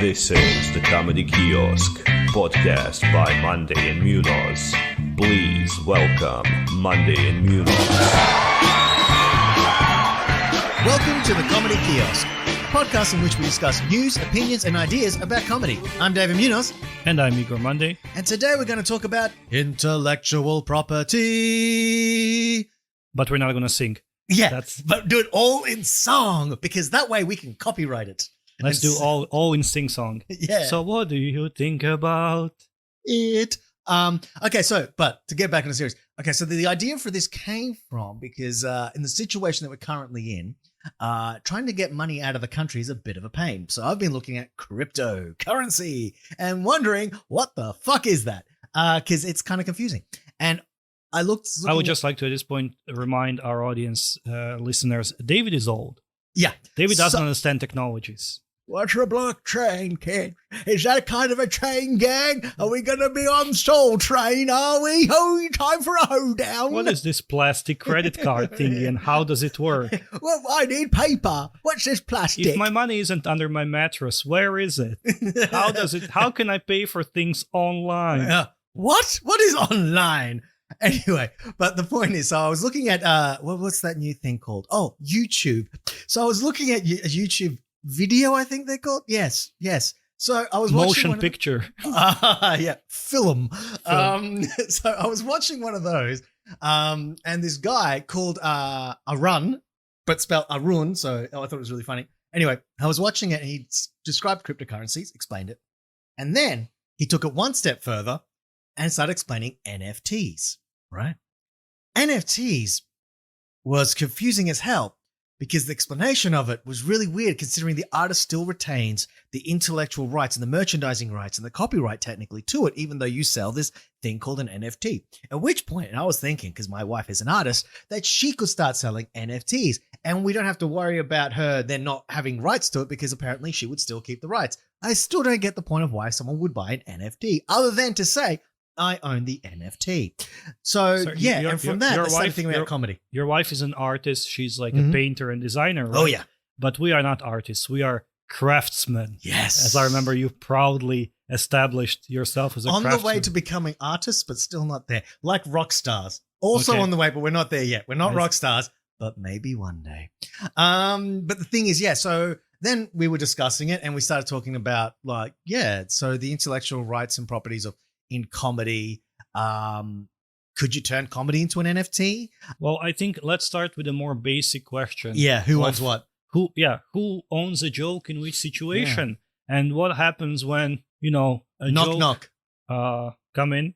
This is the Comedy Kiosk, podcast by Monday and Munoz. Please welcome Monday and Munoz. Welcome to the Comedy Kiosk, a podcast in which we discuss news, opinions, and ideas about comedy. I'm David Munoz. And I'm Igor Monday. And today we're going to talk about intellectual property. But we're not going to sing. Yeah, but do it all in song, because that way we can copyright it. Let's do all in sing song. Yeah. So what do you think about it? Okay, but to get back into the series. Okay, so the idea for this came from because in the situation that we're currently in, trying to get money out of the country is a bit of a pain. So I've been looking at cryptocurrency and wondering what the fuck is that? Because it's kind of confusing. And I would just like to at this point remind our audience, listeners, David is old. Yeah. David doesn't understand technologies. What's a blockchain, kid? Is that kind of a chain gang? Are we going to be on Soul Train, are we? Oh, time for a hoedown. What is this plastic credit card thingy and how does it work? Well, I need paper. What's this plastic? If my money isn't under my mattress, where is it? How can I pay for things online? What? What is online? Anyway, but the point is, so I was looking at, what's that new thing called? Oh, YouTube. So I was looking at a YouTube video, I think they're called. Yes. So I was watching motion picture. Film. So I was watching one of those, and this guy called Arun, but spelled Arun. So I thought it was really funny. Anyway, I was watching it, and he described cryptocurrencies, explained it, and then he took it one step further and started explaining NFTs. Right? NFTs was confusing as hell, because the explanation of it was really weird, considering the artist still retains the intellectual rights and the merchandising rights and the copyright technically to it, even though you sell this thing called an NFT. At which point, and I was thinking, because my wife is an artist, that she could start selling NFTs, and we don't have to worry about her then not having rights to it, because apparently she would still keep the rights. I still don't get the point of why someone would buy an NFT, other than to say, I own the NFT. So and from that, I started thinking about comedy. Your wife is an artist. She's like a painter and designer, right? Oh, yeah. But we are not artists. We are craftsmen. Yes. As I remember, you proudly established yourself as a craftsman. On the way to becoming artists, but still not there. Like rock stars. Also on the way, but we're not there yet. We're not rock stars, but maybe one day. But the thing is, so then we were discussing it, and we started talking about so the intellectual rights and properties of in comedy. Could you turn comedy into an NFT? Well, I think let's start with a more basic question. Yeah, who owns what? Who owns a joke in which situation? Yeah. And what happens when, a knock come in?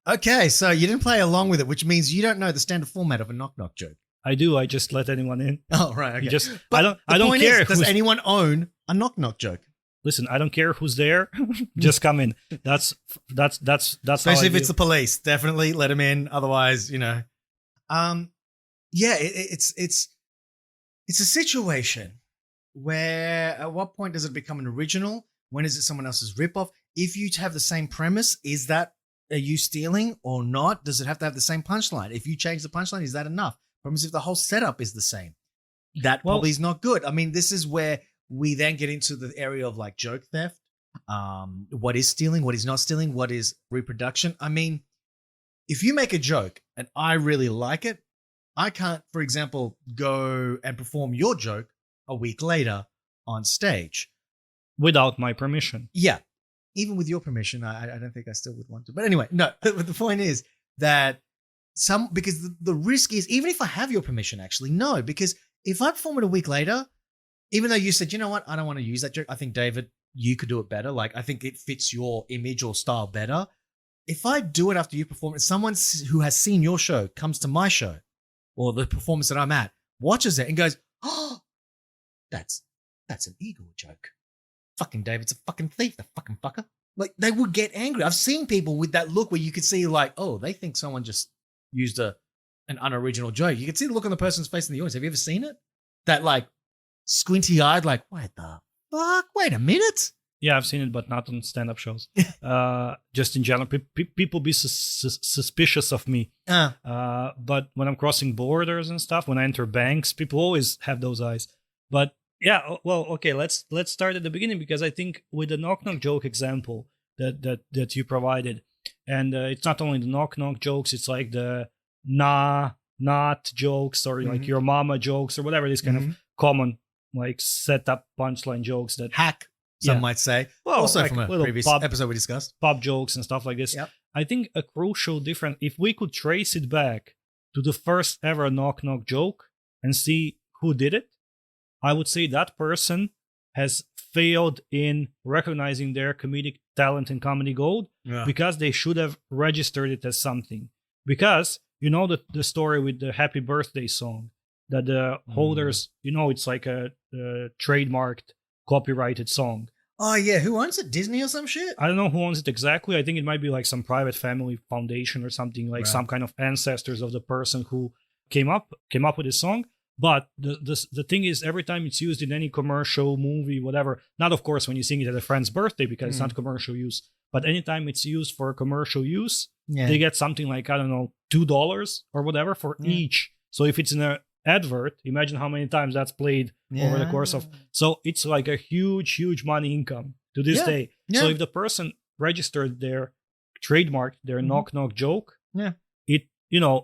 Okay, so you didn't play along with it, which means you don't know the standard format of a knock joke. I do. I just let anyone in. Oh, right. Okay. I don't care. Does anyone own a knock joke? Listen, I don't care who's there. Just come in. That's especially if it's the police. Definitely let them in. Otherwise, it's a situation where at what point does it become an original? When is it someone else's ripoff? If you have the same premise, are you stealing or not? Does it have to have the same punchline? If you change the punchline, is that enough? Problem is, if the whole setup is the same, that probably is not good. I mean, this is where we then get into the area of like joke theft. What is stealing? What is not stealing? What is reproduction? I mean, if you make a joke and I really like it, I can't, for example, go and perform your joke a week later on stage. Without my permission. Yeah. Even with your permission, I don't think I still would want to. But anyway, no. But the point is that because the risk is, even if I have your permission, actually, no. Because if I perform it a week later, even though you said, you know what, I don't want to use that joke. I think, David, you could do it better. Like, I think it fits your image or style better. If I do it after you perform it, someone who has seen your show comes to my show or the performance that I'm at, watches it and goes, oh, that's an Igor joke. Fucking David's a fucking thief, the fucking fucker. Like, they would get angry. I've seen people with that look where you could see like, oh, they think someone just used an unoriginal joke. You can see the look on the person's face in the audience. Have you ever seen it? That like, squinty-eyed, like, what the fuck? Wait a minute. Yeah, I've seen it, but not on stand-up shows. Just in general, people be suspicious of me. But when I'm crossing borders and stuff, when I enter banks, people always have those eyes. But Yeah, well, okay, let's start at the beginning, because I think with the knock knock joke example that you provided, and it's not only the knock knock jokes, it's like the not jokes, or like your mama jokes, or whatever, these kind of common like set up punchline jokes that Hack, some might say. Well, also like from a little previous pop- episode we discussed. pop jokes and stuff like this. Yep. I think a crucial difference, if we could trace it back to the first ever knock knock joke and see who did it, I would say that person has failed in recognizing their comedic talent and comedy gold, because they should have registered it as something. Because you know the story with the Happy Birthday song, that the holders, it's like a trademarked, copyrighted song. Oh yeah, who owns it? Disney or some shit? I don't know who owns it exactly. I think it might be like some private family foundation or something, like some kind of ancestors of the person who came up with this song. But the thing is, every time it's used in any commercial, movie, whatever, not of course when you sing it at a friend's birthday, because it's not commercial use, but anytime it's used for commercial use, they get something like, I don't know, $2 or whatever for each. So if it's in an advert, imagine how many times that's played over the course of. So it's like a huge money income to this day. So if the person registered their trademark, their knock knock joke, it,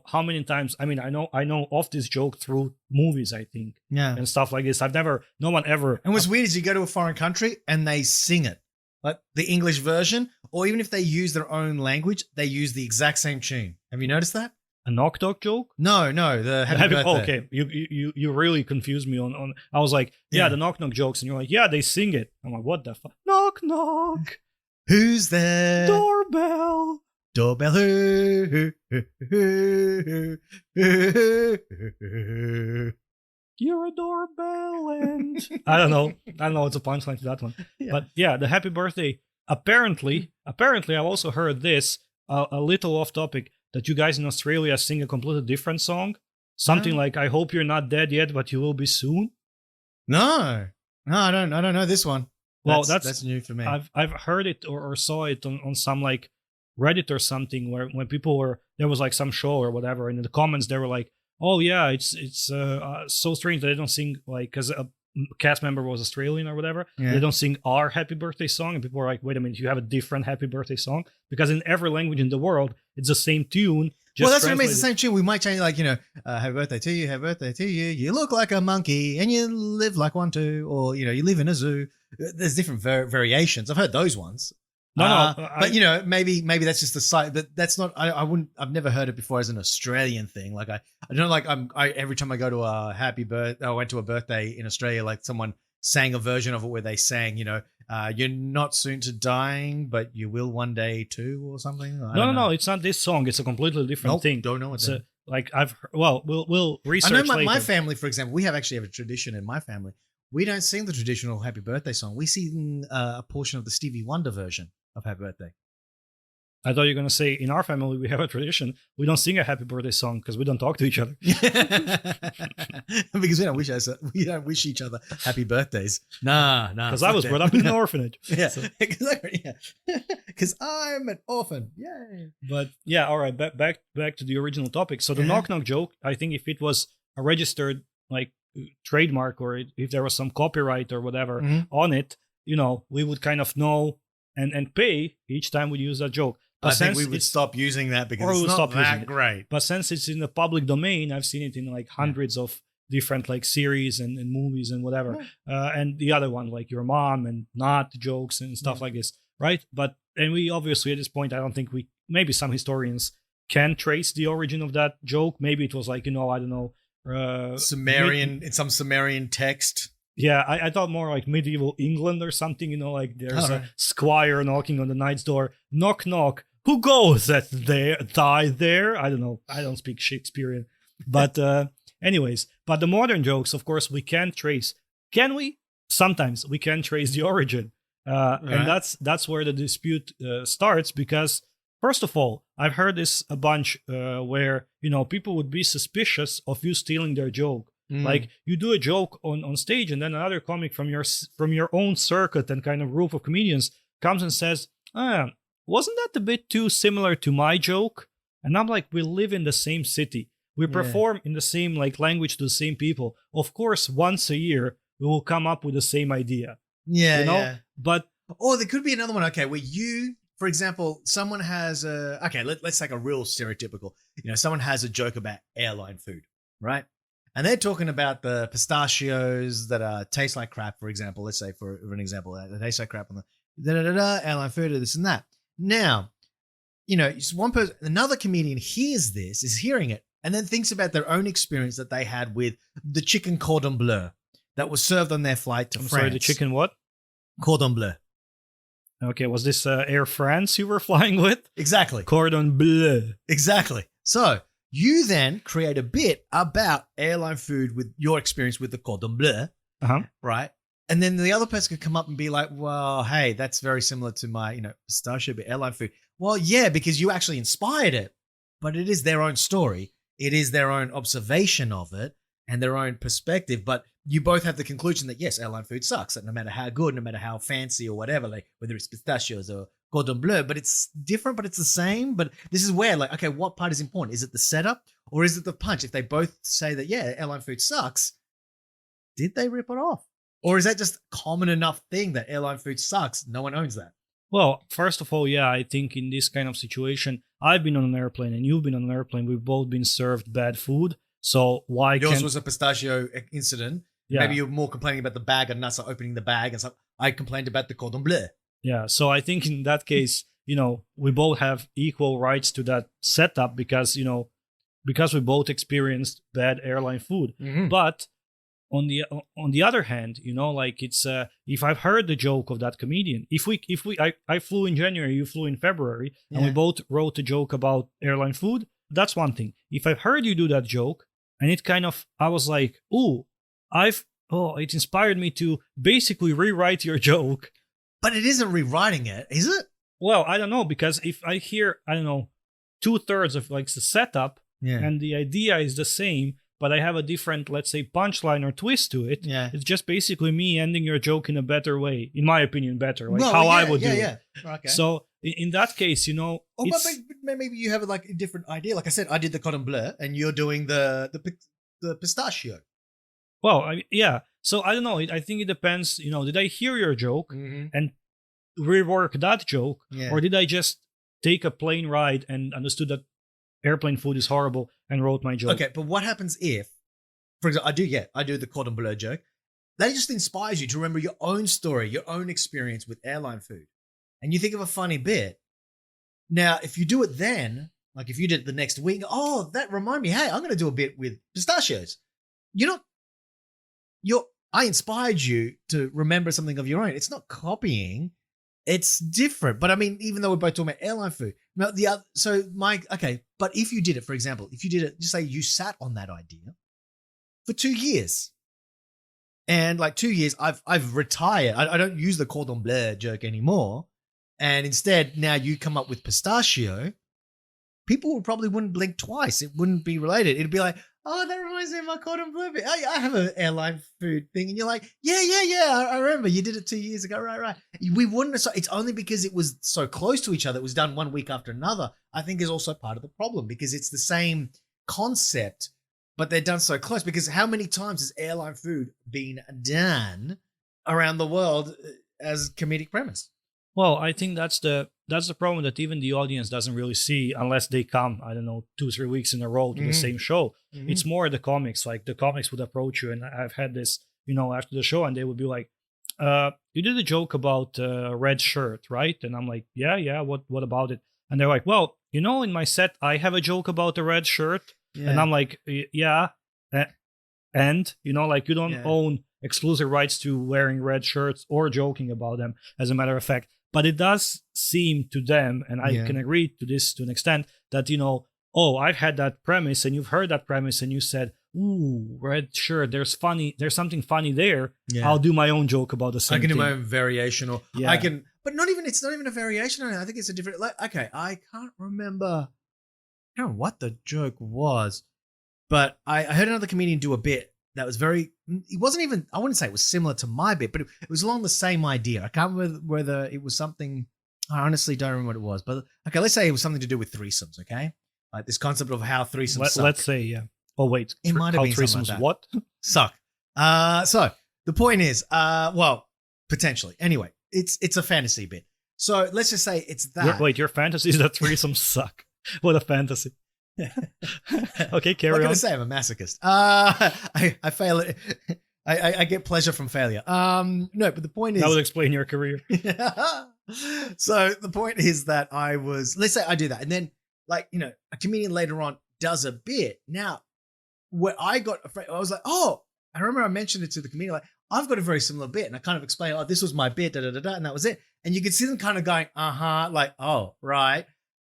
how many times, I mean, I know of this joke through movies, I think, and stuff like this. No one ever. And what's weird is you go to a foreign country and they sing it, like the English version, or even if they use their own language, they use the exact same tune. Have you noticed that? A knock knock joke? No, the Happy Birthday. Okay, you really confused me on. I was like, the knock knock jokes, and you're like, they sing it. I'm like, what the fuck? Knock knock. Who's there? Doorbell. Doorbell. Who? You're a doorbell, and I don't know. It's a punchline to that one. But the Happy Birthday. Apparently, I've also heard this a little off topic, that you guys in Australia sing a completely different song. Something like, I hope you're not dead yet, but you will be soon. No, I don't know this one. Well, that's new for me. I've heard it or saw it on some like Reddit or something, where when people were, there was like some show or whatever, and in the comments they were like, oh yeah, it's so strange that they don't sing, like, because a cast member was Australian or whatever, they don't sing our Happy Birthday song, and people are like, wait a minute, you have a different Happy Birthday song? Because in every language in the world it's the same tune. Well, that's what it means, the same tune. We might change, like, happy birthday to you, happy birthday to you, you look like a monkey and you live like one too, or you live in a zoo. There's different variations. I've heard those ones. But maybe that's just the site, but that's not. I've never heard it before as an Australian thing. Like I don't like. Every time I go to a happy birthday, I went to a birthday in Australia. Like someone sang a version of it where they sang, you're not soon to dying, but you will one day too, or something. No, it's not this song. It's a completely different thing. Don't know it's like I've heard, we'll research. I know later. My family, for example, we have a tradition in my family. We don't sing the traditional happy birthday song. We sing a portion of the Stevie Wonder version of Happy Birthday. I thought you were going to say, in our family, we have a tradition. We don't sing a happy birthday song because we don't talk to each other. Because we don't wish each other happy birthdays. Nah. Because I was brought up in an orphanage. Because I'm an orphan. Yay. But all right, back to the original topic. So the knock knock joke, I think if it was a registered like trademark, or if there was some copyright or whatever on it, we would kind of know and pay each time we use that joke. But I think we would stop using that because it's not that great. But since it's in the public domain, I've seen it in like hundreds of different like series and movies and whatever. And the other one, like your mom and not jokes and stuff like this, right? And we obviously at this point, I don't think maybe some historians can trace the origin of that joke. Maybe it was like, I don't know. Sumerian, in some Sumerian text. Yeah, I thought more like medieval England or something, like there's a squire knocking on the knight's door. Knock, knock. Who goes at thy there? I don't know. I don't speak Shakespearean. But anyways, but the modern jokes, of course, we can trace. Can we? Sometimes we can trace the origin. And that's where the dispute starts, because first of all, I've heard this a bunch where, people would be suspicious of you stealing their joke. Like you do a joke on stage, and then another comic from your own circuit and kind of group of comedians comes and says, wasn't that a bit too similar to my joke? And I'm like, we live in the same city. We perform in the same like language to the same people. Of course, once a year, we will come up with the same idea. Yeah, You know? yeah. But Or there could be another one, okay, where you, for example, someone has a, okay, let's take a real stereotypical, someone has a joke about airline food, right? And they're talking about the pistachios that taste like crap, for example. Let's say, for an example, they taste like crap on the airline food or this and that. Now, one person, another comedian hears this, is hearing it, and then thinks about their own experience that they had with the chicken cordon bleu that was served on their flight to I'm France. sorry, the chicken what? Cordon bleu. Okay, was this Air France you were flying with? Exactly. Cordon bleu. Exactly. So you then create a bit about airline food with your experience with the cordon bleu, Uh-huh. right? And then the other person could come up and be like, well, hey, that's very similar to my, pistachio airline food. Well, yeah, because you actually inspired it, but it is their own story. It is their own observation of it and their own perspective. But you both have the conclusion that, yes, airline food sucks. That no matter how good, no matter how fancy or whatever, like whether it's pistachios or cordon bleu, but it's different, but it's the same. But this is where, like, okay, what part is important? Is it the setup or is it the punch? If they both say that, yeah, airline food sucks, did they rip it off? Or is that just a common enough thing that airline food sucks? No one owns that. Well, first of all, yeah, I think in this kind of situation, I've been on an airplane and you've been on an airplane. We've both been served bad food. So why Yours can't... was a pistachio incident. Yeah. Maybe you're more complaining about the bag and nuts opening the bag and stuff. I complained about the cordon bleu. Yeah, so I think in that case, we both have equal rights to that setup because we both experienced bad airline food. Mm-hmm. But on the other hand, like it's if I've heard the joke of that comedian, I flew in January, you flew in February, and we both wrote a joke about airline food, that's one thing. If I've heard you do that joke and it kind of, I was like, it inspired me to basically rewrite your joke. But it isn't rewriting it, is it? Well, I don't know, because if I hear, I don't know, 2/3 of like the setup and the idea is the same, but I have a different, let's say, punchline or twist to it. Yeah. It's just basically me ending your joke in a better way, in my opinion, better, like I would do it. Yeah. Okay. So in that case, but maybe you have like a different idea. Like I said, I did the cordon bleu, and you're doing the pistachio. Well, yeah. So I don't know. I think it depends. Did I hear your joke and rework that joke, or did I just take a plane ride and understood that airplane food is horrible and wrote my joke? Okay, but what happens if, for example, I do the cordon bleu joke. That just inspires you to remember your own story, your own experience with airline food, and you think of a funny bit. Now, if you do it then, like if you did it the next week, oh, that reminded me. Hey, I'm going to do a bit with pistachios. I inspired you to remember something of your own. It's not copying. It's different. But I mean, even though we're both talking about airline food, now but if you did it, for example, just say you sat on that idea for 2 years. And like 2 years, I've retired. I don't use the cordon bleu joke anymore. And instead, now you come up with pistachio, people probably wouldn't blink twice. It wouldn't be related. It'd be like, oh, that reminds me of my cordon bleu. I have an airline food thing. And you're like, yeah. I remember you did it 2 years ago. Right. We wouldn't have. It's only because it was so close to each other. It was done 1 week after another. I think is also part of the problem because it's the same concept, but they're done so close. Because how many times has airline food been done around the world as comedic premise? Well, I think that's the problem that even the audience doesn't really see unless they come, I don't know, 2-3 weeks in a row to the same show. Mm-hmm. It's more the comics. Like the comics would approach you, and I've had this, after the show, and they would be like, "You did a joke about red shirt, right?" And I'm like, "Yeah. What about it?" And they're like, "Well, in my set, I have a joke about the red shirt," and I'm like, "Yeah, and you don't own exclusive rights to wearing red shirts or joking about them, as a matter of fact." But it does seem to them, and I can agree to this to an extent, that, I've had that premise and you've heard that premise and you said, ooh, red shirt, there's something funny there. Yeah. I'll do my own joke about the same thing. I can do my own variation, or I can, but it's not even a variation. I think it's a different, okay, I can't remember what the joke was, but I heard another comedian do a bit that was it wasn't even, I wouldn't say it was similar to my bit, but it was along the same idea. I can't remember whether it was something, I honestly don't remember what it was, but okay, let's say it was something to do with threesomes, okay? Like this concept of how threesomes suck. Let's say, yeah. Oh, wait. It might have been threesomes something like that. What? Suck. So The point is, well, potentially. Anyway, it's a fantasy bit. So let's just say it's that. Wait, your fantasies that threesomes suck. What a fantasy. Okay, carry on. What can I say? I'm a masochist. I fail it. I get pleasure from failure. No, but the point is that would explain your career. So the point is that let's say I do that, and then like a comedian later on does a bit. Now, where I got afraid, I was like, oh, I remember I mentioned it to the comedian, like I've got a very similar bit, and I kind of explained, oh, this was my bit, and that was it. And you could see them kind of going, like, oh, right.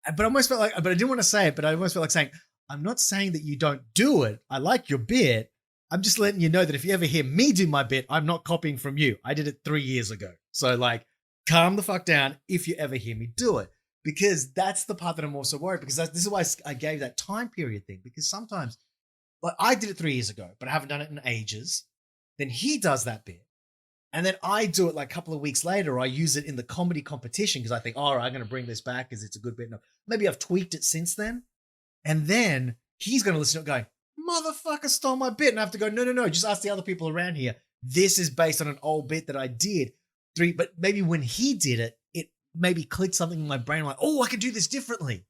But I almost felt like, but I didn't want to say it, but I almost felt like saying, I'm not saying that you don't do it. I like your bit. I'm just letting you know that if you ever hear me do my bit, I'm not copying from you. I did it 3 years ago. So like, calm the fuck down if you ever hear me do it. Because that's the part that I'm also worried, because this is why I gave that time period thing. Because sometimes, like I did it 3 years ago, but I haven't done it in ages. Then he does that bit. And then I do it like a couple of weeks later, or I use it in the comedy competition because I think, all right, I'm going to bring this back because it's a good bit. No, maybe I've tweaked it since then. And then he's going to listen to it going, motherfucker stole my bit. And I have to go, no, just ask the other people around here. This is based on an old bit that I did. But maybe when he did it, it maybe clicked something in my brain like, oh, I can do this differently.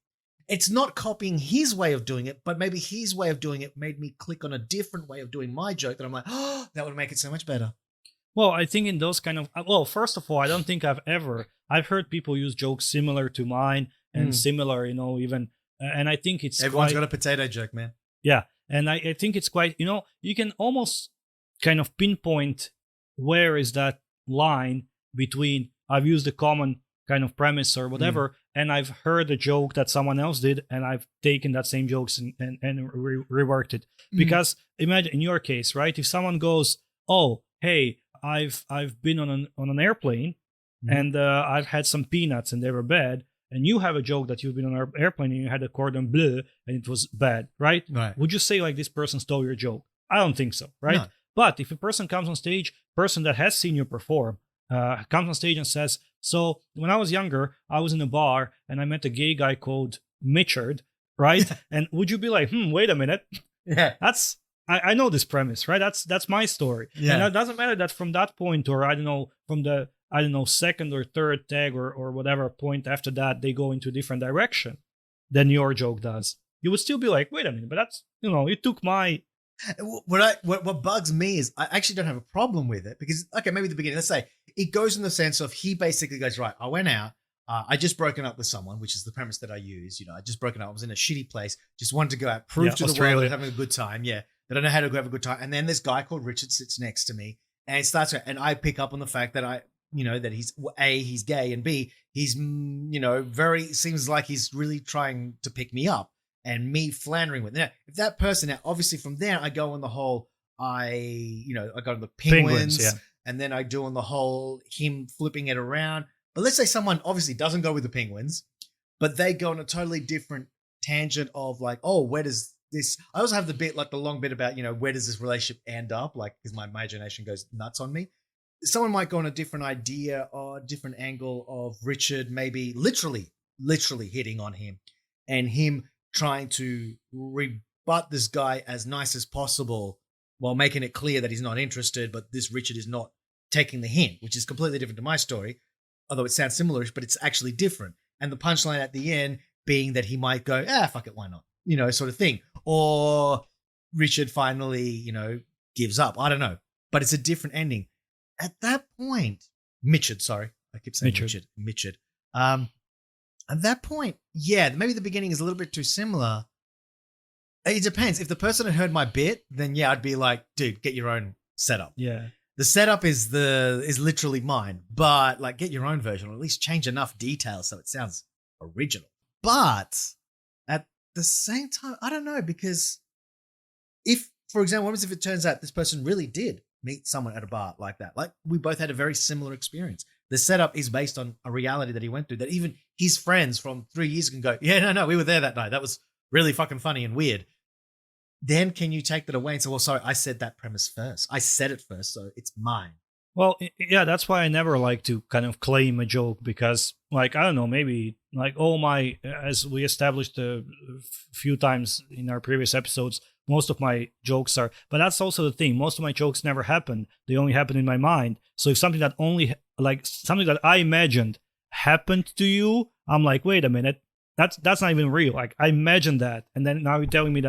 It's not copying his way of doing it, but maybe his way of doing it made me click on a different way of doing my joke that I'm like, oh, that would make it so much better. Well, I think in those kind of, well, first of all, I don't think I've heard people use jokes similar to mine and similar, even, and I think it's everyone's got a potato joke, man. Yeah. And I think it's quite, you can almost kind of pinpoint where is that line between I've used a common kind of premise or whatever, and I've heard a joke that someone else did, and I've taken that same jokes and reworked it. Because imagine in your case, right? If someone goes, oh, hey, I've been on an airplane and I've had some peanuts and they were bad, and you have a joke that you've been on an airplane and you had a cordon bleu and it was bad, right? Would you say like this person stole your joke? I don't think so, right? No. But if a person comes on stage, person that has seen you perform, comes on stage and says, so when I was younger, I was in a bar and I met a gay guy called Mitchard, right? And would you be like, wait a minute. Yeah. I know this premise, right? That's my story. Yeah. And it doesn't matter that from that point, or from the second or third tag or whatever point after that, they go into a different direction than your joke does. You would still be like, wait a minute, but that's, it took my... What bugs me is I actually don't have a problem with it because, okay, maybe at the beginning, let's say it goes in the sense of he basically goes, right, I went out, I just broken up with someone, which is the premise that I use. I just broken up. I was in a shitty place, just wanted to go out, prove to the world I'm having a good time. Yeah. That I know how to have a good time. And then this guy called Richard sits next to me and it starts, and I pick up on the fact that that he's he's gay, and B, he's, seems like he's really trying to pick me up and me floundering with it. Now, if that person, now obviously from there, I go on the whole, I go on the penguins yeah. And then I do on the whole, him flipping it around. But let's say someone obviously doesn't go with the penguins, but they go on a totally different tangent of like, oh, where does this, I also have the bit, like the long bit about, where does this relationship end up? Like, because my imagination goes nuts on me. Someone might go on a different idea or different angle of Richard maybe literally hitting on him and him trying to rebut this guy as nice as possible while making it clear that he's not interested, but this Richard is not taking the hint, which is completely different to my story, although it sounds similarish, but it's actually different. And the punchline at the end being that he might go, fuck it, why not? Sort of thing. Or Richard finally, gives up. I don't know. But it's a different ending. At that point, Mitchard, sorry. I keep saying Mitchard. At that point, yeah, maybe the beginning is a little bit too similar. It depends. If the person had heard my bit, then yeah, I'd be like, dude, get your own setup. Yeah. The setup is literally mine. But like get your own version, or at least change enough details so it sounds original. But at the same time, I don't know, because if, for example, what if it turns out this person really did meet someone at a bar like that? Like we both had a very similar experience. The setup is based on a reality that he went through that even his friends from 3 years ago can go, yeah, no, we were there that night. That was really fucking funny and weird. Then can you take that away and say, well, sorry, I said that premise first. I said it first, so it's mine. Well, yeah, that's why I never like to kind of claim a joke because, like, I don't know, maybe like all my, as we established a few times in our previous episodes, most of my jokes are. But that's also the thing. Most of my jokes never happen. They only happen in my mind. So if something that something that I imagined happened to you, I'm like, wait a minute, that's not even real. Like I imagined that, and then now you're telling me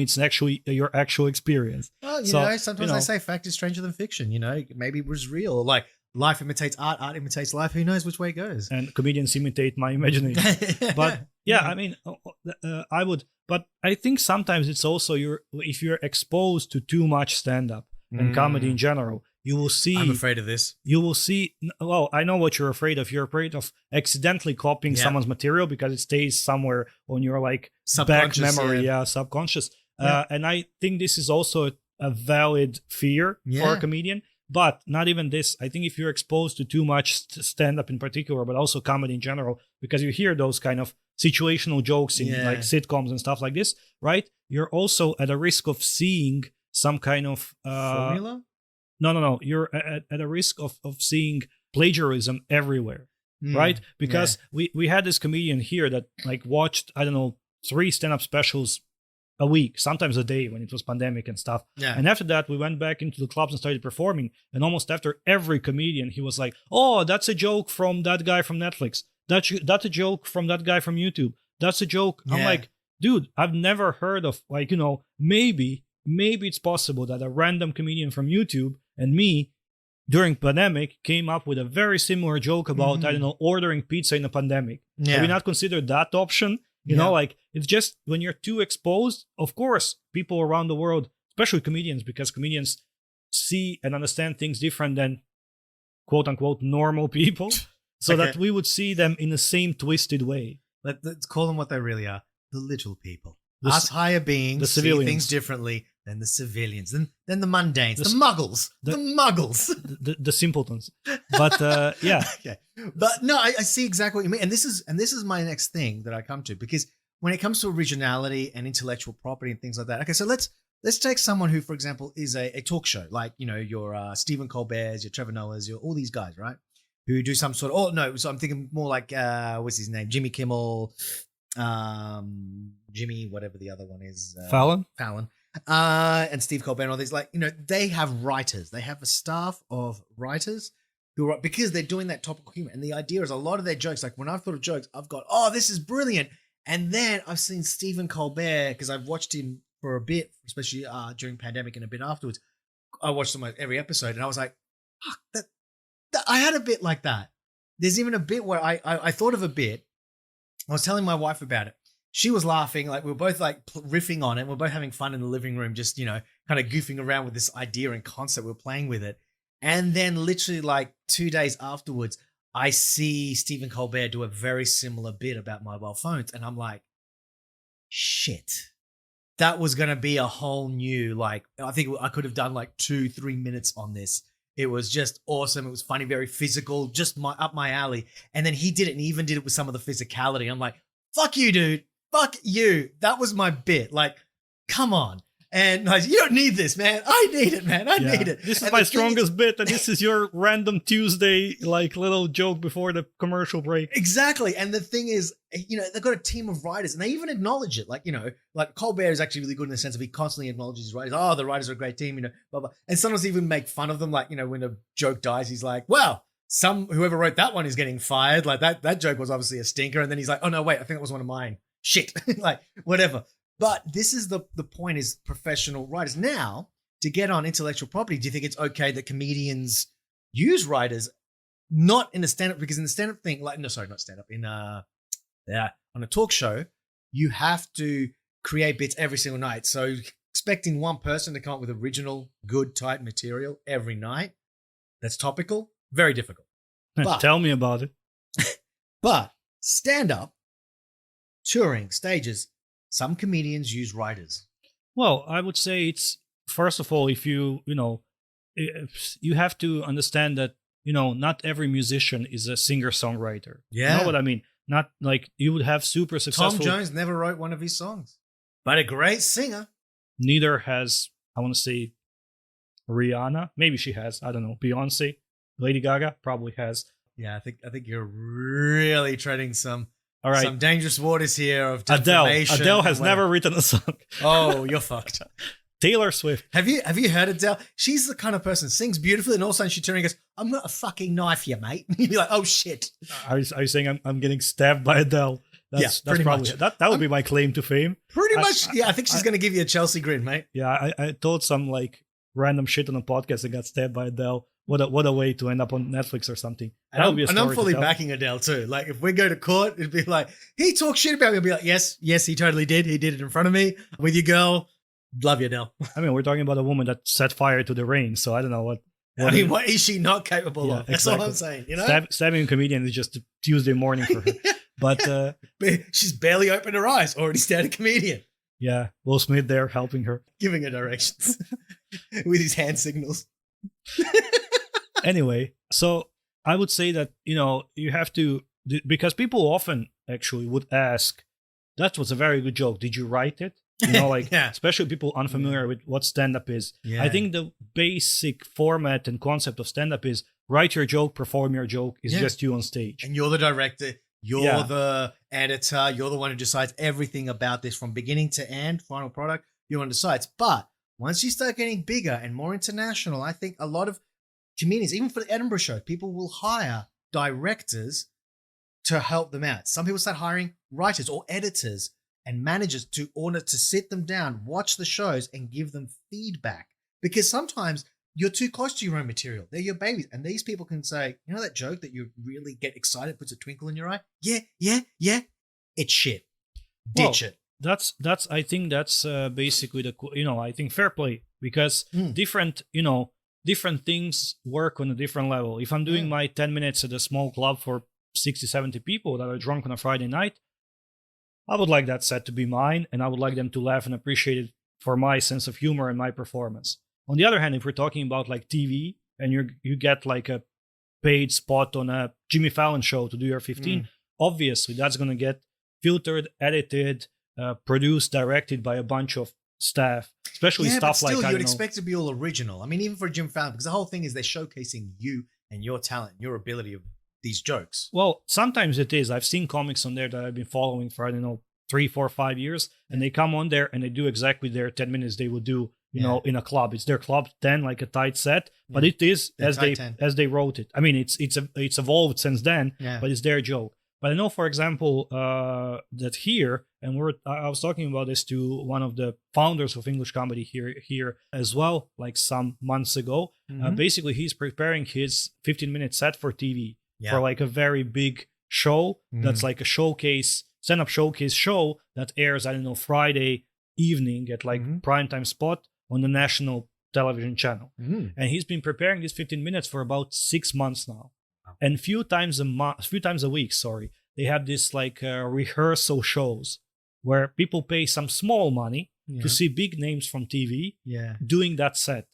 it's actually your actual experience. Well, sometimes I say fact is stranger than fiction. Maybe it was real. Like life imitates art, art imitates life. Who knows which way it goes? And comedians imitate my imagination. But yeah, I mean, I would. But I think sometimes it's also if you're exposed to too much stand-up and comedy in general, you will see. I'm afraid of this. You will see. Well, I know what you're afraid of. You're afraid of accidentally copying someone's material because it stays somewhere on your back memory, subconscious. Yeah. And I think this is also a valid fear for a comedian. But not even this. I think if you're exposed to too much stand-up in particular, but also comedy in general, because you hear those kind of situational jokes in sitcoms and stuff like this, right? You're also at a risk of seeing some kind of formula. No. You're at a risk of seeing plagiarism everywhere, right? Because we had this comedian here that watched 3 stand-up specials a week, sometimes a day when it was pandemic and stuff. Yeah. And after that, we went back into the clubs and started performing. And almost after every comedian, he was like, "Oh, that's a joke from that guy from Netflix. That's a joke from that guy from YouTube. That's a joke." Yeah. I'm like, dude, I've never heard of maybe it's possible that a random comedian from YouTube and me during pandemic came up with a very similar joke about ordering pizza in a pandemic. Yeah. Have we not considered that option? It's just when you're too exposed, of course, people around the world, especially comedians, because comedians see and understand things different than quote unquote normal people, so that we would see them in the same twisted way. Let's call them what they really are: the little people. Us higher beings, the civilians, see things differently than the civilians, than the mundanes, the muggles, the simpletons. But yeah. Okay. But no, I see exactly what you mean, and this is my next thing that I come to, because when it comes to originality and intellectual property and things like that. Okay, so let's take someone who, for example, is a talk show, like your Stephen Colbert's, your Trevor Noah's, your all these guys, right? Who do some sort of so I'm thinking more like what's his name, Jimmy Kimmel, Jimmy whatever the other one is, Fallon, and Steve Colbert and all these, they have writers, they have a staff of writers who are, because they're doing that topical humor, and the idea is a lot of their jokes, like when I've thought of jokes, I've got, oh, this is brilliant. And then I've seen Stephen Colbert, because I've watched him for a bit, especially during pandemic and a bit afterwards. I watched almost every episode, and I was like, fuck, that I had a bit like that. There's even a bit where I thought of a bit. I was telling my wife about it. She was laughing, we were both riffing on it. We're both having fun in the living room, just, kind of goofing around with this idea and concept. We're playing with it. And then literally 2 days afterwards, I see Stephen Colbert do a very similar bit about mobile phones. And I'm like, shit, that was going to be a whole new, I think I could have done 2-3 minutes on this. It was just awesome. It was funny, very physical, just up my alley. And then he did it, and he even did it with some of the physicality. I'm like, fuck you, dude. Fuck you. That was my bit. Come on. And you don't need this, man. I need it, man. I need it. This is my strongest bit, and this is your random Tuesday, little joke before the commercial break. Exactly. And the thing is, they've got a team of writers, and they even acknowledge it. Colbert is actually really good in the sense of he constantly acknowledges his writers. Oh, the writers are a great team, blah, blah. And sometimes even make fun of them. When a joke dies, he's like, well, whoever wrote that one is getting fired. That joke was obviously a stinker. And then he's like, oh, no, wait, I think that was one of mine. Shit. Whatever. But this is the point, is professional writers. Now, to get on intellectual property, do you think it's okay that comedians use writers not in a stand-up? Because in the stand-up thing, not stand-up, on a talk show, you have to create bits every single night. So expecting one person to come up with original, good, tight material every night that's topical, very difficult. But, tell me about it. But stand-up, touring, stages, some comedians use writers. Well, I would say it's, first of all, if you have to understand that, not every musician is a singer-songwriter. Yeah. You know what I mean? Not you would have super successful... Tom Jones never wrote one of his songs, but a great singer. Neither has, I want to say, Rihanna. Maybe she has. I don't know. Beyonce. Lady Gaga probably has. Yeah, I think you're really treading some All right. Some dangerous waters here of Adele. defamation. Adele has never written a song. Oh, you're fucked. Taylor Swift. Have you heard Adele? She's the kind of person sings beautifully, and all of a sudden she turns and goes, "I'm gonna fucking knife you, mate." You'd be like, "Oh shit." Are you saying I'm getting stabbed by Adele? That's pretty probably much. that would be my claim to fame. Pretty much. Yeah, I think she's gonna give you a Chelsea grin, mate. Yeah, I told some like random shit on a podcast and got stabbed by Adele. What a way to end up on Netflix or something. That would be a story. And I'm fully to tell. backing Adele too. Like if we go to court, it'd be like, he talks shit about me. I'd be like, yes, he totally did. He did it in front of me. With you, girl. Love you, Adele. I mean, we're talking about a woman that set fire to the rain, so I don't know what. I mean, what is she not capable of? That's exactly. all I'm saying. You know, stabbing a comedian is just a Tuesday morning for her. But she's barely opened her eyes, already stabbed a comedian. Yeah, Will Smith there helping her, giving her directions with his hand signals. Anyway, so I would say that you have to, because people often actually would ask, "That was a very good joke. Did you write it?" Yeah. Especially people unfamiliar with what stand-up is. Yeah. I think the basic format and concept of stand-up is write your joke, perform your joke. It's just you on stage. And you're the director. You're the editor. You're the one who decides everything about this from beginning to end, final product. You're the one who decides. But once you start getting bigger and more international, I think a lot of comedians, even for the Edinburgh show, people will hire directors to help them out. Some people start hiring writers or editors and managers to order to sit them down, watch the shows, and give them feedback. Because sometimes you're too close to your own material. They're your babies. And these people can say, you know that joke that you really get excited, puts a twinkle in your eye? Yeah. It's shit. Ditch it. That's I think that's basically I think fair play, because different things work on a different level. If I'm doing my 10 minutes at a small club for 60, 70 people that are drunk on a Friday night, I would like that set to be mine, and I would like them to laugh and appreciate it for my sense of humor and my performance. On the other hand, if we're talking about like TV and you get like a paid spot on a Jimmy Fallon show to do your 15, obviously that's going to get filtered, edited, produced, directed by a bunch of staff, especially stuff but still, like you'd expect it to be all original. I mean, even for Jim Fallon, because the whole thing is they're showcasing you and your talent, your ability of these jokes. Well, sometimes it is. I've seen comics on there that I've been following for, I don't know, 3, 4, 5 years, and they come on there and they do exactly their 10 minutes they would do, in a club. It's their club 10, like a tight set, but it is as they wrote it. I mean, it's evolved since then, but it's their joke. But I know, for example, that here, and I was talking about this to one of the founders of English comedy here as well, like some months ago. Basically, he's preparing his 15-minute set for TV for like a very big show that's like a stand-up showcase show that airs, I don't know, Friday evening at like primetime spot on the national television channel. And he's been preparing these 15 minutes for about 6 months now. And a few times a week, they have this like rehearsal shows where people pay some small money to see big names from TV doing that set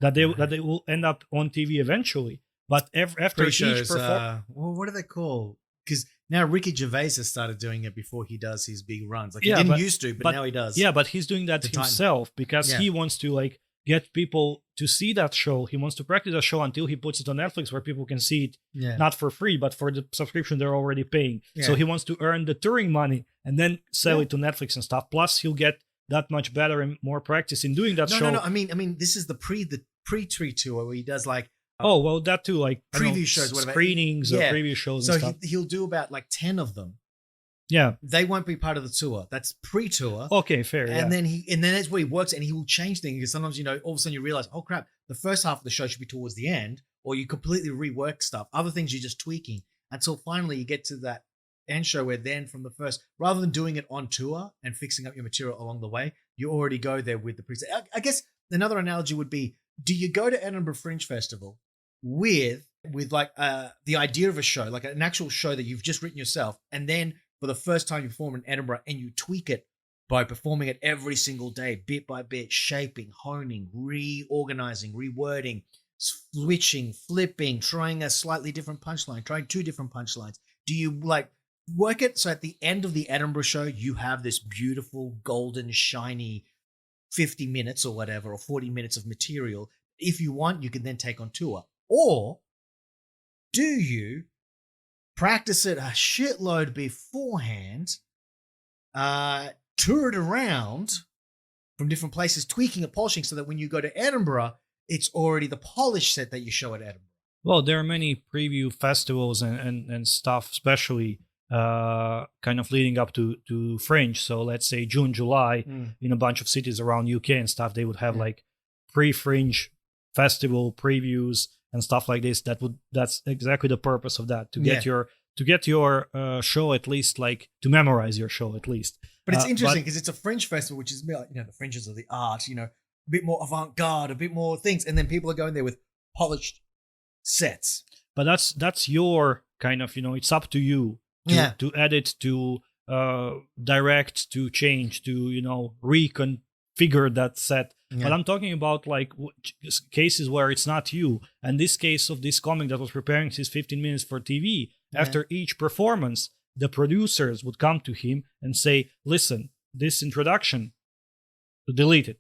that they will end up on TV eventually. But after pre-shows, what do they call? Because now Ricky Gervais has started doing it before he does his big runs. Like he didn't used to, but now he does. Yeah, but he's doing that himself because he wants to like get people to see that show. He wants to practice that show until he puts it on Netflix where people can see it not for free, but for the subscription they're already paying. So he wants to earn the touring money and then sell it to Netflix and stuff. Plus, he'll get that much better and more practice in doing that show. No. I mean, this is the pre-tree tour where he does like. Oh, well, that too, like preview shows, whatever. Screenings or preview shows and stuff. So he'll do about like 10 of them. Yeah. They won't be part of the tour. That's pre-tour. Okay, fair. And then that's where he works, and he will change things because sometimes, all of a sudden you realize, oh crap, the first half of the show should be towards the end, or you completely rework stuff. Other things you're just tweaking until finally you get to that end show where then from the first, rather than doing it on tour and fixing up your material along the way, you already go there with the preset. I guess another analogy would be, do you go to Edinburgh Fringe Festival with like the idea of a show, like an actual show that you've just written yourself, and then for the first time you perform in Edinburgh and you tweak it by performing it every single day, bit by bit, shaping, honing, reorganizing, rewording, switching, flipping, trying a slightly different punchline, trying 2 different punchlines? Do you like work it so at the end of the Edinburgh show you have this beautiful, golden, shiny 50 minutes or whatever, or 40 minutes of material? If you want, you can then take on tour. Or do you practice it a shitload beforehand, tour it around from different places, tweaking it, polishing, so that when you go to Edinburgh, it's already the polished set that you show at Edinburgh. Well, there are many preview festivals and stuff, especially kind of leading up to Fringe. So let's say June, July, in a bunch of cities around UK and stuff, they would have like pre-Fringe festival previews and stuff like this. That's exactly the purpose of that, to get your show, at least, like to memorize your show at least. But it's interesting because it's a Fringe festival, which is like, the fringes of the art, a bit more avant-garde, a bit more things, and then people are going there with polished sets. But that's your kind of, it's up to you to edit, to direct, to change, to reconfigure that set. But I'm talking about like cases where it's not you. And this case of this comic that was preparing his 15 minutes for TV, after each performance, the producers would come to him and say, listen, this introduction, delete it,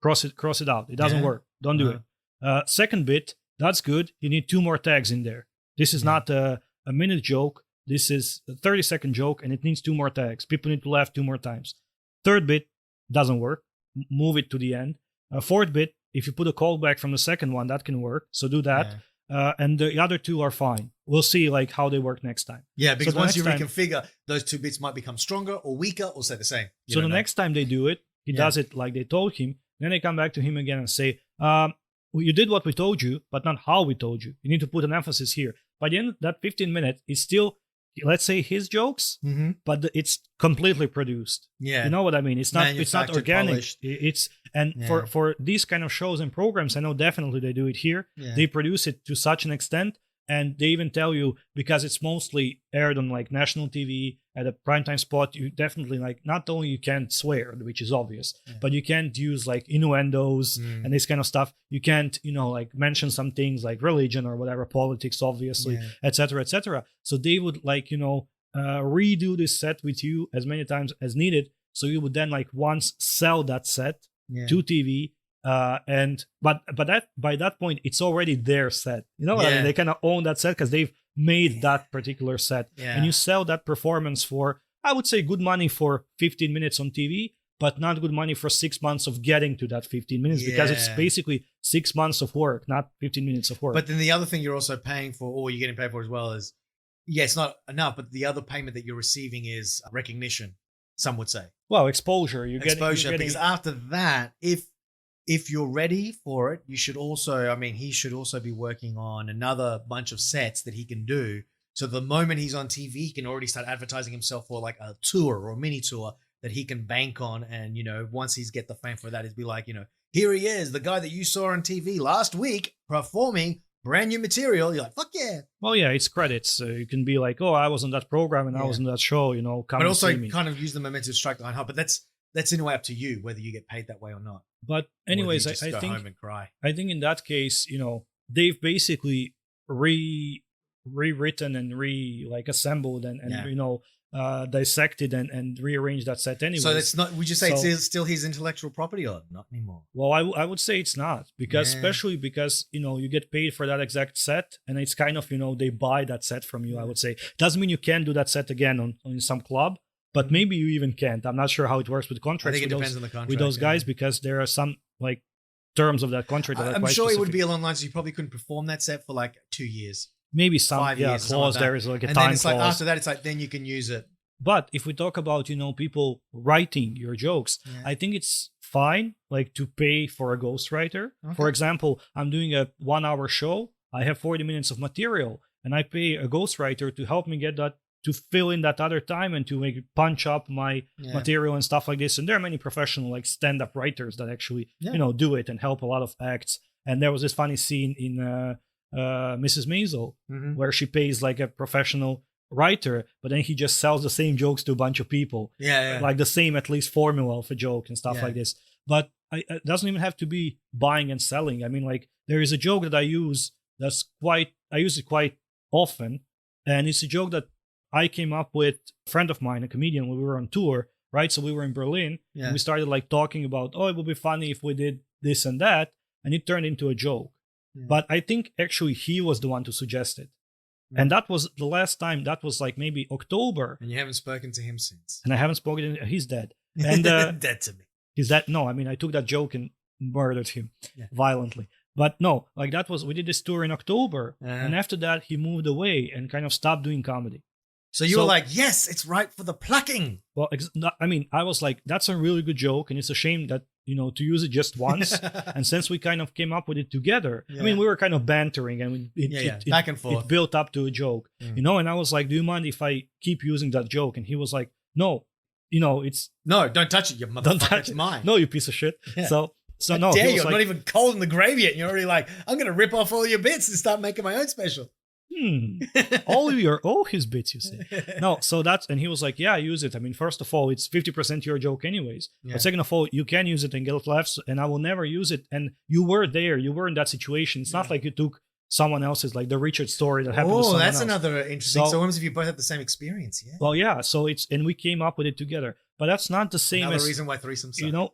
cross it out. It doesn't work. Don't do it. Second bit, that's good. You need 2 more tags in there. This is not a minute joke. This is a 30-second joke, and it needs 2 more tags. People need to laugh 2 more times. Third bit doesn't work. Move it to the end. Fourth bit, if you put a callback from the second one, that can work. So do that. And the other 2 are fine. We'll see like how they work next time. Yeah, because once you reconfigure, those 2 bits might become stronger or weaker or stay the same. So the next time they do it, he does it like they told him. Then they come back to him again and say, well, you did what we told you, but not how we told you. You need to put an emphasis here. By the end of that 15 minutes, it's still, let's say, his jokes, but it's completely produced. Yeah, you know what I mean? It's not organic. Polished. It's for these kind of shows and programs, I know definitely they do it here. Yeah. They produce it to such an extent, and they even tell you, because it's mostly aired on like national TV at a primetime spot, you definitely like, not only you can't swear, which is obvious, but you can't use like innuendos and this kind of stuff. You can't, like mention some things like religion or whatever, politics, obviously, etc., etc. So they would like, redo this set with you as many times as needed. So you would then like once sell that set to TV. But that by that point it's already their set. You know what I mean? They kind of own that set because they've made that particular set, and you sell that performance for, I would say, good money for 15 minutes on TV, but not good money for 6 months of getting to that 15 minutes because it's basically 6 months of work, not 15 minutes of work. But then the other thing you're also paying for, or you're getting paid for as well, is it's not enough, but the other payment that you're receiving is recognition. Some would say, well, exposure. You're getting because after that, if you're ready for it, you should also, he should also be working on another bunch of sets that he can do. So the moment he's on TV, he can already start advertising himself for like a tour or a mini tour that he can bank on. And, once he's get the fame for that, he'd be like, here he is, the guy that you saw on TV last week performing brand new material. You're like, fuck yeah. Well, yeah, it's credits. You can be like, oh, I was on that program and I was on that show, come but also see me. Kind of use the momentum to strike the line hard. But that's in a way up to you, whether you get paid that way or not. But anyways, I think home and cry. I think in that case, they've basically rewritten and assembled and dissected and rearranged that set anyway. So it's not. Would you say it's still his intellectual property or not anymore? Well, I would say it's not, because especially because you get paid for that exact set, and it's kind of they buy that set from you. I would say doesn't mean you can't do that set again on some club. But maybe you even can't. I'm not sure how it works with contracts. I think it depends on the contract with those guys, because there are some terms of that contract that are quite sure specific. It would be along the lines you probably couldn't perform that set for like 2 years. Maybe some 5 years, clause. There is like a and time then it's clause. like after that, it's like then you can use it. But if we talk about people writing your jokes, I think it's fine to pay for a ghostwriter. Okay. For example, I'm doing a 1-hour show. I have 40 minutes of material, and I pay a ghostwriter to help me get that, to fill in that other time and to punch up my material and stuff like this. And there are many professional stand-up writers that actually do it and help a lot of acts. And there was this funny scene in Mrs. Maisel where she pays a professional writer, but then he just sells the same jokes to a bunch of people. Like the same at least formula of a joke and stuff like this. But it doesn't even have to be buying and selling. There is a joke that I use I use it quite often, and it's a joke that I came up with a friend of mine, a comedian, when we were on tour, right? So we were in Berlin, and we started talking about, it would be funny if we did this and that, and it turned into a joke. But I think actually he was the one to suggest it. And that was the last time. That was like maybe October. And you haven't spoken to him since. And I haven't spoken. He's dead. And dead to me. He's dead. No, I mean, I took that joke and murdered him violently. But no, like that was, we did this tour in October. And after that, he moved away and kind of stopped doing comedy. So you were like, yes, it's right for the plucking. Well, I mean, I was like, that's a really good joke. And it's a shame that, you know, to use it just once. And since we kind of came up with it together, I mean, we were kind of bantering and it back and forth. It built up to a joke, you know, and I was like, do you mind if I keep using that joke? And he was like, no, you know, it's... No, don't touch it, you motherfucker, it's mine. No, you piece of shit. Yeah. So no, dare you, I'm not even cold in the grave yet. And you're already like, I'm going to rip off all your bits and start making my own special. all his bits, you say. No, so that's, and he was like, yeah, use it. I mean, first of all, it's 50% your joke anyways. But second of all, you can use it and get laughs, and I will never use it. And you were there, you were in that situation. It's not like you took someone else's, like the Richard story that happened to someone that's else. Another interesting. So what happens if you both have the same experience? Yeah. Well, yeah. So it's, and we came up with it together. But that's not the same Another reason why threesomes suck. You know,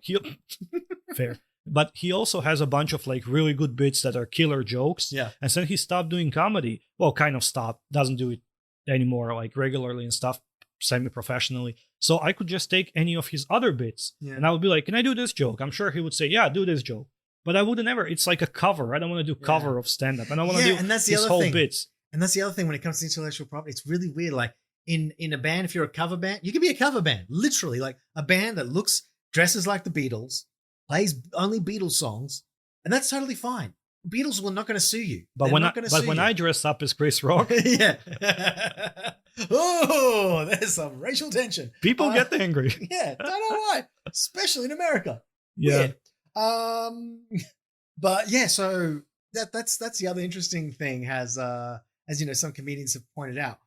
fair. But he also has a bunch of like really good bits that are killer jokes. Yeah. And since he stopped doing comedy, well, kind of stopped, doesn't do it anymore, like regularly and stuff, semi-professionally. So I could just take any of his other bits and I would be like, can I do this joke? I'm sure he would say, yeah, do this joke. But I would never, it's like a cover. I don't want to do cover of stand-up. I don't want to do and that's the his other whole thing. bits. And that's the other thing when it comes to intellectual property. It's really weird. Like in a band, if you're a cover band, you can be a cover band. Literally, like a band that dresses like the Beatles, plays only Beatles songs, and that's totally fine. Beatles were not going to sue you. But when I dress up as Chris Rock, yeah. Oh, there's some racial tension. People get angry. Yeah, don't know why, especially in America. Yeah. Weird. But yeah, so that's the other interesting thing. As you know, some comedians have pointed out.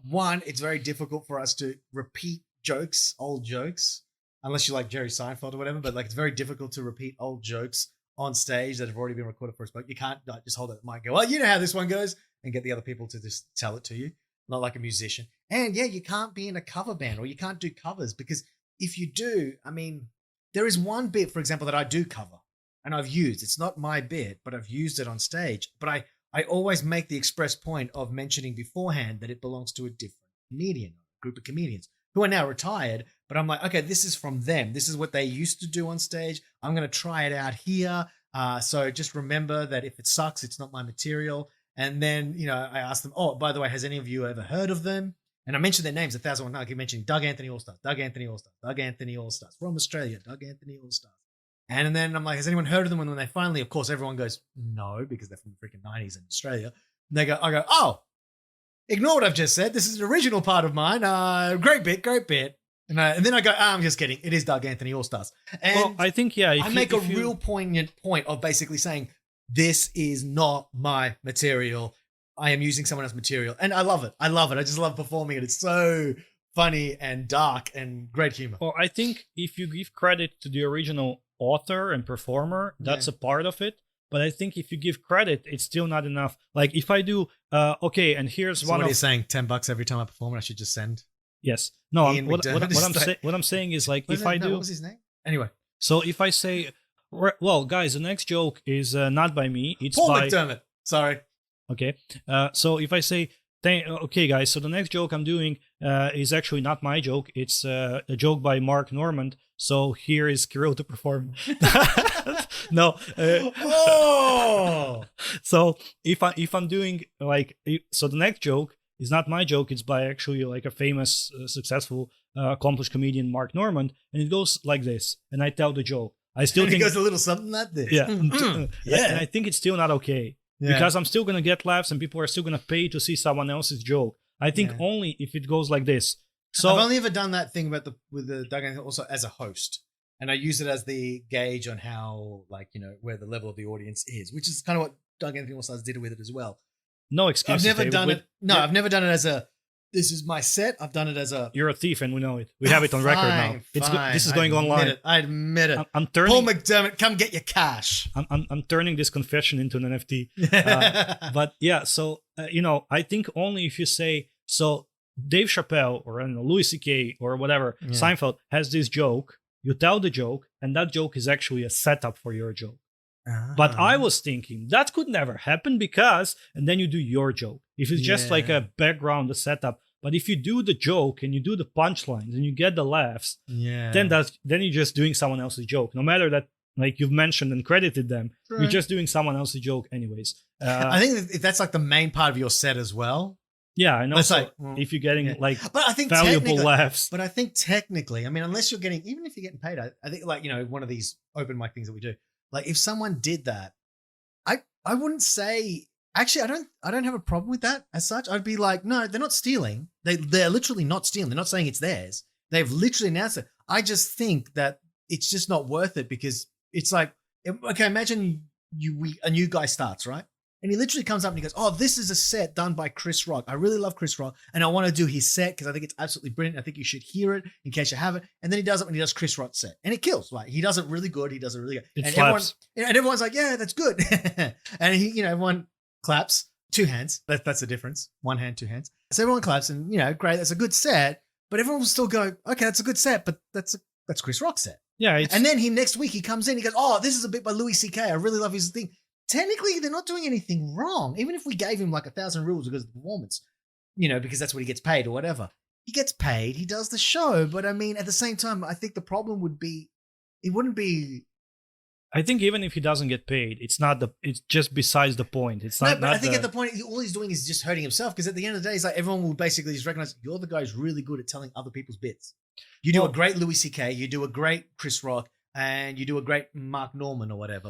One, it's very difficult for us to repeat jokes, old jokes. Unless you like Jerry Seinfeld or whatever, but like it's very difficult to repeat old jokes on stage that have already been recorded for us. But you can't just hold it at the mic and go, well, you know how this one goes, and get the other people to just tell it to you, not like a musician. And yeah, you can't be in a cover band or you can't do covers because if you do, I mean, there is one bit, for example, that I do cover and I've used. It's not my bit, but I've used it on stage. But I always make the express point of mentioning beforehand that it belongs to a different comedian, group of comedians who are now retired. But I'm like, okay, this is from them. This is what they used to do on stage. I'm going to try it out here. So just remember that if it sucks, it's not my material. And then, you know, I asked them, oh, by the way, has any of you ever heard of them? And I mentioned their names 1,001 times. I keep mentioning Doug Anthony All-Stars, Doug Anthony All-Stars, Doug Anthony All-Stars from Australia, Doug Anthony All-Stars. And then I'm like, has anyone heard of them? And when they finally, of course, everyone goes, no, because they're from the freaking 90s in Australia. And I go, oh, ignore what I've just said. This is an original part of mine. Great bit. And then I go, I'm just kidding. It is Doug Anthony All-Stars. And well, I think, yeah. I make a real poignant point of basically saying, this is not my material. I am using someone else's material. And I love it. I just love performing it. It's so funny and dark and great humor. Well, I think if you give credit to the original author and performer, that's a part of it. But I think if you give credit, it's still not enough. Like if I do, okay, and here's so one. What are you saying? $10 every time I perform, and I should just send. Yes. No. What I'm saying is like if I do. What was his name? Anyway. So if I say, well, guys, the next joke is not by me. It's Paul by McDermott. Sorry. Okay. So if I say, okay, guys, so the next joke I'm doing is actually not my joke. It's a joke by Mark Normand. So here is Kirill to perform. No. So if I'm doing like, so the next joke is not my joke. It's by actually like a famous, successful, accomplished comedian, Mark Normand, and it goes like this. And I tell the joke. I still think it goes a little something like this. Yeah. Yeah. And I think it's still not okay. Yeah. Because I'm still going to get laughs and people are still going to pay to see someone else's joke. I think only if it goes like this. So I've only ever done that thing with the Doug Anthony also as a host. And I use it as the gauge on how, like, you know, where the level of the audience is, which is kind of what Doug Anthony All-Stars did with it as well. No excuses. I've never done it. No, I've never done it as a, this is my set. I've done it as a... You're a thief and we know it. We have it on record now. This is going online. I admit it. I'm turning... Paul McDermott, come get your cash. I'm turning this confession into an NFT. But yeah, so, you know, I think only if you say, so Dave Chappelle or I don't know, Louis C.K. or whatever, Seinfeld has this joke, you tell the joke, and that joke is actually a setup for your joke. But I Uh-huh. was thinking that could never happen because, and then you do your joke. If it's just like Yeah. a background, a setup. But if you do the joke and you do the punchlines and you get the laughs, Yeah. then you're just doing someone else's joke. No matter that, like you've mentioned and credited them, True. you're just doing someone else's joke anyways. I think if that's like the main part of your set as well. Yeah, and Let's also say- well, if you're getting yeah. like But I think valuable technically, laughs. but I think technically, I mean, unless you're getting, even if you're getting paid, I think like, one of these open mic things that we do, like if someone did that, I wouldn't say, actually, I don't have a problem with that as such. I'd be like, no, they're not stealing. They're literally not stealing. They're not saying it's theirs. They've literally announced it. I just think that it's just not worth it because it's like, okay, imagine a new guy starts, right? And he literally comes up and he goes, oh, this is a set done by Chris Rock. I really love Chris Rock. And I want to do his set because I think it's absolutely brilliant. I think you should hear it in case you haven't. And then he does it when he does Chris Rock's set. And it kills. Like, he does it really good. He does it really good. It and slaps. everyone's like, yeah, that's good. And everyone claps. 2 hands. That's the difference. 1 hand, 2 hands. So everyone claps and, great. That's a good set. But everyone will still go, okay, that's a good set. But that's Chris Rock's set. Yeah, it's, And then next week he comes in, he goes, oh, this is a bit by Louis C.K. I really love his thing. Technically, they're not doing anything wrong. Even if we gave him like 1,000 rules because of the performance, because that's what he gets paid or whatever. He gets paid, he does the show. But I mean, at the same time, I think the problem would be, it wouldn't be. I think even if he doesn't get paid, it's just besides the point. It's No, not. but not I think the, at the point, all he's doing is just hurting himself because at the end of the day, it's like everyone will basically just recognize you're the guy who's really good at telling other people's bits. You do a great Louis C.K., you do a great Chris Rock, and you do a great Mark Norman or whatever,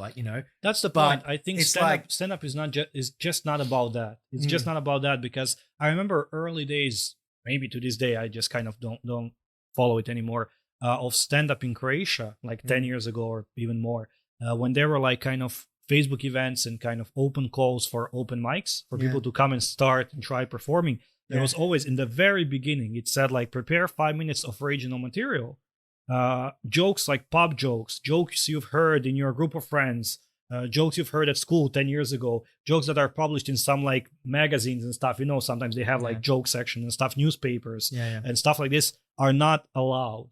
That's the But point. I think it's stand up is not is just not about that. It's just not about that because I remember early days, maybe to this day, I just kind of don't follow it anymore. Of stand up in Croatia, like 10 years ago or even more, when there were like kind of Facebook events and kind of open calls for open mics for people to come and start and try performing. There was always in the very beginning, it said like prepare 5 minutes of original material. Jokes like pub jokes you've heard in your group of friends, jokes you've heard at school 10 years ago, jokes that are published in some like magazines and stuff. Sometimes they have like joke section and stuff, newspapers and stuff like this are not allowed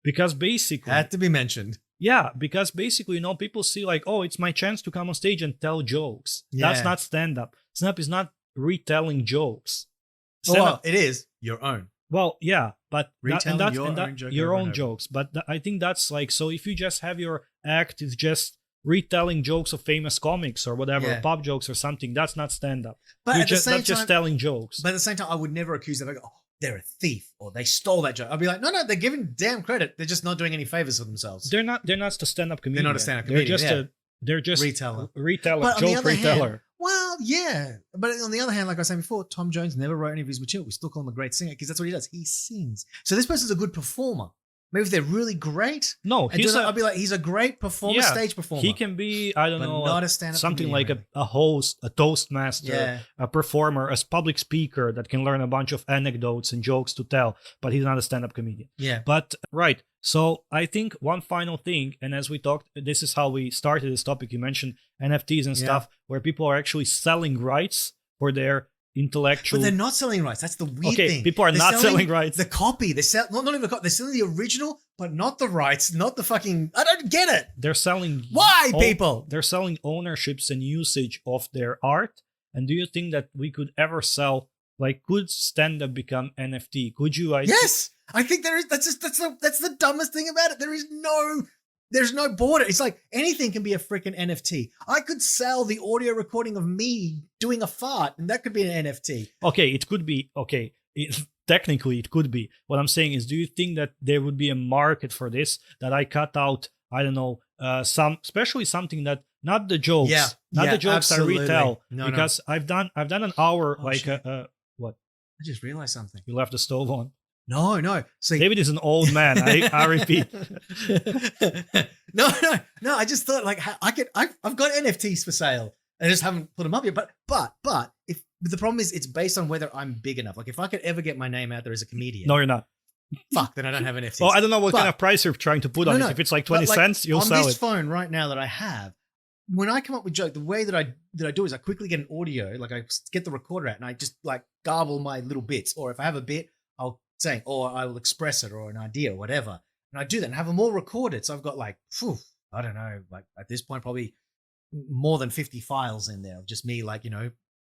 because basically had to be mentioned. Yeah, because basically, people see like, oh, it's my chance to come on stage and tell jokes. That's not stand-up. Stand-up is not retelling jokes. Well, it is your own. Well, yeah, but Retelling your own jokes. But I think that's like, so if you just have your act is just retelling jokes of famous comics or whatever, pop jokes or something, that's not stand-up. But You're at the same time, just telling jokes. But at the same time, I would never accuse them. I go, oh, they're a thief or they stole that joke. I'd be like, no, they're giving damn credit. They're just not doing any favors for themselves. They're not the stand-up comedian. They're not a stand-up comedian. They're just retailer, joke retailer. Hand, well, yeah. But on the other hand, like I was saying before, Tom Jones never wrote any of his material. We still call him a great singer because that's what he does. He sings. So this person's a good performer. Maybe if they're really great. No, I'll be like, he's a great performer, stage performer. He can be, I don't know, not a stand-up something comedian, like a host, a toastmaster, a performer, a public speaker that can learn a bunch of anecdotes and jokes to tell, but he's not a stand-up comedian. Yeah. But, right. So I think one final thing, and as we talked, this is how we started this topic. You mentioned NFTs and stuff, where people are actually selling rights for their intellectual. But they're not selling rights. That's the weird thing. People are not selling rights. The copy. They sell not even the copy. They're selling the original, but not the rights. Not the fucking. I don't get it. They're selling. Why, people? They're selling ownerships and usage of their art. And do you think that we could ever sell? Like, could stand-up become NFT? Could you? Yes, I think there is. That's the dumbest thing about it. There's no border. It's like anything can be a freaking NFT. I could sell the audio recording of me doing a fart, and that could be an NFT. Okay, it could be. Okay, technically it could be. What I'm saying is, do you think that there would be a market for this? That I cut out, I don't know, especially something that not the jokes, the jokes absolutely. I retell, No, because I've done an hour what? I just realized something. You left the stove on. No. See, David is an old man. I repeat. No. I just thought like I've got NFTs for sale. I just haven't put them up yet. But if the problem is it's based on whether I'm big enough. Like if I could ever get my name out there as a comedian. No, you're not. Fuck, then I don't have NFTs. Well, I don't know what kind of price you're trying to put on it. If it's like 20 cents, you'll sell it. On this phone right now that I have, when I come up with joke, the way that I do is I quickly get an audio, like I get the recorder out and I just like garble my little bits. Or if I have a bit, I'll say, or I will express it or an idea or whatever. And I do that and have them all recorded. So I've got like, I don't know, like at this point, probably more than 50 files in there of just me, like,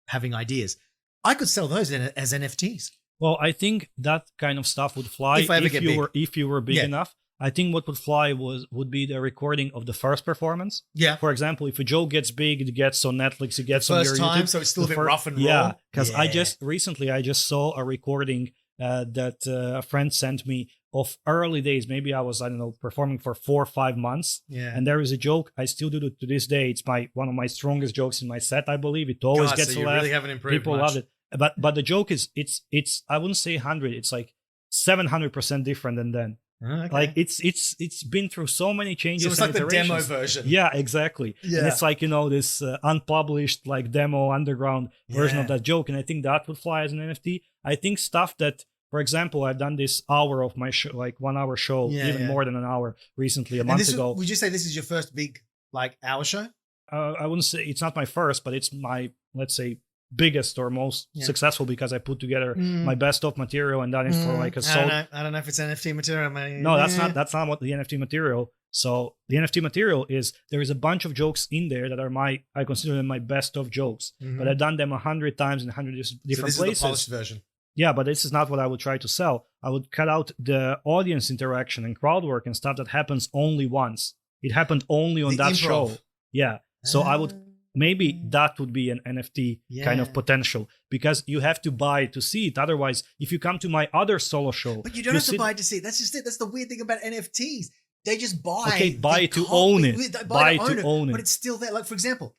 having ideas. I could sell those as NFTs. Well, I think that kind of stuff would fly if you were big enough. I think what would fly would be the recording of the first performance. Yeah. For example, if a joke gets big, it gets on Netflix, it gets on your time, YouTube. so it's still a bit rough and raw. Yeah, because I just saw a recording that a friend sent me of early days. Maybe I was, performing for 4 or 5 months. Yeah. And there is a joke, I still do it to this day. It's one of my strongest jokes in my set, I believe. It always gets a laugh. Really haven't improved People much. love it. But the joke is, it's I wouldn't say 100, it's like 700% different than then. Okay. Like it's been through so many changes. So it's like the demo iterations. version. Yeah, exactly. Yeah. And it's like, this unpublished like demo underground version of that joke. And I think that would fly as an NFT. I think stuff that, for example, I've done this hour of my show, like 1 hour show, more than an hour recently, a month ago. Would you say this is your first big like hour show? I wouldn't say it's not my first, but it's my, let's say, biggest or most successful, because I put together my best of material and done it for like a sold. I don't know if it's NFT material. No, that's not what the NFT material. So the NFT material is, there is a bunch of jokes in there that are I consider them my best of jokes, but I've done them 100 times in 100 different places. Is the polished version. Yeah, but this is not what I would try to sell. I would cut out the audience interaction and crowd work and stuff that happens only once. It happened only on that show. Yeah. So I would, maybe that would be an NFT kind of potential, because you have to buy to see it. Otherwise, if you come to my other solo show, but you don't have to buy to see it. That's just it. That's the weird thing about NFTs. They just buy. Okay, buy to own it. Buy to own it. But it's still there. Like for example,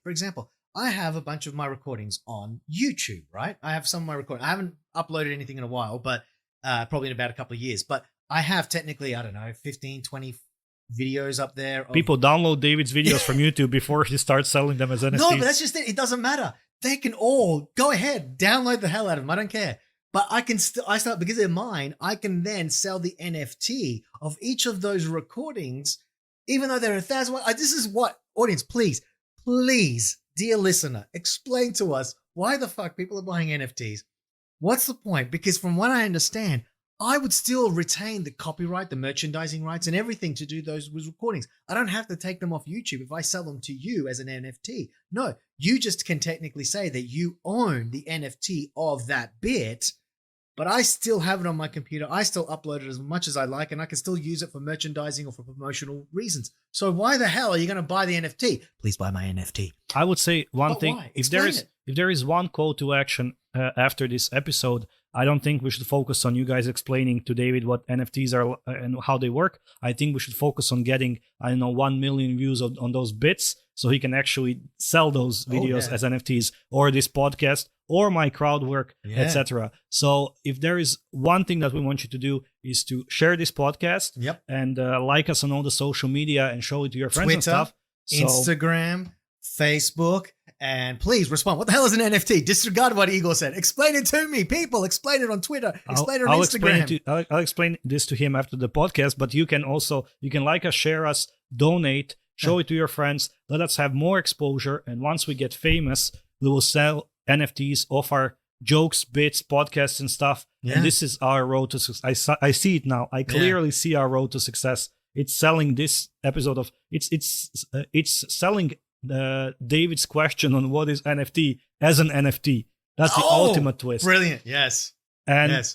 I have a bunch of my recordings on YouTube. Right, I have some of my recordings. I haven't uploaded anything in a while, but probably in about a couple of years. But I have technically, 15, 20 videos up there. People download David's videos from YouTube before he starts selling them as NFTs. No, but that's just it. It doesn't matter. They can all go ahead, download the hell out of them. I don't care. But I can because they're mine, I can then sell the NFT of each of those recordings, even though there are 1,000. This is what, audience, please, dear listener, explain to us why the fuck people are buying NFTs. What's the point? Because from what I understand, I would still retain the copyright, the merchandising rights, and everything to do those recordings. I don't have to take them off YouTube if I sell them to you as an NFT. No, you just can technically say that you own the NFT of that bit, but I still have it on my computer. I still upload it as much as I like, and I can still use it for merchandising or for promotional reasons. So why the hell are you going to buy the NFT? Please buy my NFT. I would say one thing. Why? If there is one call to action after this episode, I don't think we should focus on you guys explaining to David what NFTs are and how they work. I think we should focus on getting, 1 million views on those bits, so he can actually sell those videos as NFTs, or this podcast, or my crowd work, etc. So if there is one thing that we want you to do, is to share this podcast and like us on all the social media and show it to your friends Twitter, and stuff. Instagram, Facebook. And please respond. What the hell is an NFT? Disregard what Igor said. Explain it to me, people. Explain it on Twitter. Explain it on Instagram. I'll explain this to him after the podcast. But you can like us, share us, donate, show it to your friends. Let us have more exposure. And once we get famous, we will sell NFTs of our jokes, bits, podcasts, and stuff. Yeah. And this is our road to success. I see it now. I clearly see our road to success. It's selling this episode of it's selling David's question on what is NFT as an NFT. That's the ultimate twist. Brilliant. Yes. And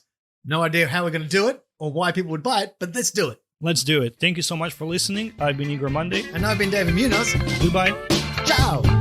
no idea how we're going to do it or why people would buy it, but let's do it. Let's do it. Thank you so much for listening. I've been Igor Monday. And I've been David Munoz. Goodbye. Ciao.